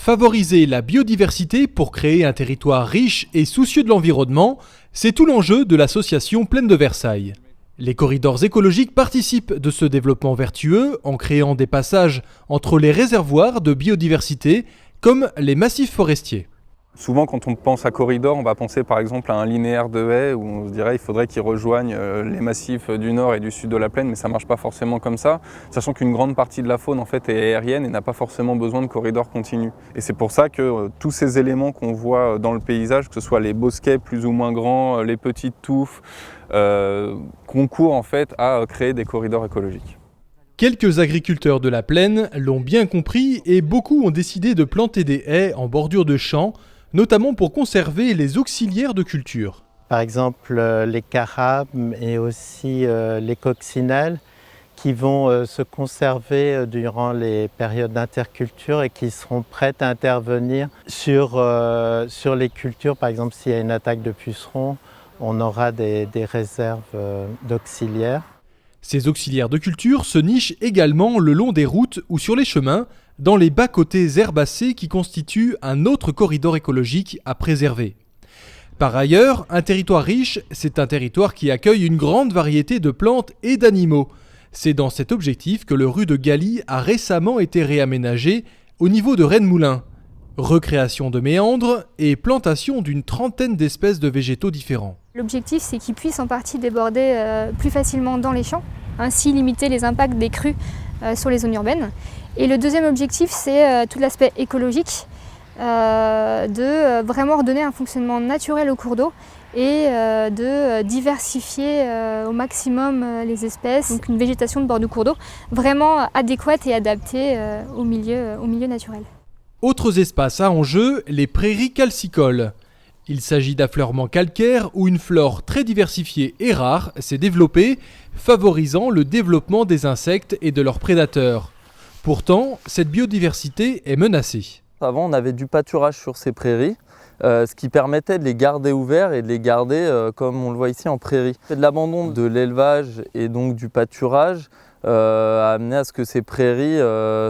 Favoriser la biodiversité pour créer un territoire riche et soucieux de l'environnement, c'est tout l'enjeu de l'association Plaine de Versailles. Les corridors écologiques participent de ce développement vertueux en créant des passages entre les réservoirs de biodiversité comme les massifs forestiers. Souvent, quand on pense à corridor, on va penser par exemple à un linéaire de haies où on se dirait qu'il faudrait qu'ils rejoignent les massifs du nord et du sud de la plaine, mais ça ne marche pas forcément comme ça, sachant qu'une grande partie de la faune en fait est aérienne et n'a pas forcément besoin de corridors continus. Et c'est pour ça que tous ces éléments qu'on voit dans le paysage, que ce soit les bosquets plus ou moins grands, les petites touffes, concourent en fait à créer des corridors écologiques. Quelques agriculteurs de la plaine l'ont bien compris et beaucoup ont décidé de planter des haies en bordure de champs, notamment pour conserver les auxiliaires de culture. Par exemple les carabes et aussi les coccinelles qui vont se conserver durant les périodes d'interculture et qui seront prêtes à intervenir sur les cultures. Par exemple, s'il y a une attaque de pucerons, on aura des réserves d'auxiliaires. Ces auxiliaires de culture se nichent également le long des routes ou sur les chemins, dans les bas-côtés herbacés qui constituent un autre corridor écologique à préserver. Par ailleurs, un territoire riche, c'est un territoire qui accueille une grande variété de plantes et d'animaux. C'est dans cet objectif que le rue de Galy a récemment été réaménagé au niveau de Rennes-Moulin. Recréation de méandres et plantation d'une trentaine d'espèces de végétaux différents. L'objectif, c'est qu'ils puissent en partie déborder plus facilement dans les champs, ainsi limiter les impacts des crues sur les zones urbaines. Et le deuxième objectif, c'est tout l'aspect écologique, de vraiment redonner un fonctionnement naturel au cours d'eau et de diversifier au maximum les espèces. Donc une végétation de bord de cours d'eau vraiment adéquate et adaptée au milieu naturel. Autres espaces à enjeu, les prairies calcicoles. Il s'agit d'affleurements calcaires où une flore très diversifiée et rare s'est développée, favorisant le développement des insectes et de leurs prédateurs. Pourtant, cette biodiversité est menacée. Avant, on avait du pâturage sur ces prairies, ce qui permettait de les garder ouverts et de les garder, comme on le voit ici, en prairie. De l'abandon de l'élevage et donc du pâturage a amené à ce que ces prairies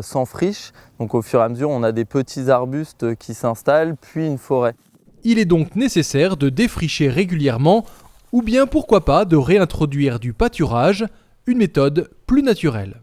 s'enfrichent. Donc au fur et à mesure, on a des petits arbustes qui s'installent, puis une forêt. Il est donc nécessaire de défricher régulièrement ou bien pourquoi pas de réintroduire du pâturage, une méthode plus naturelle.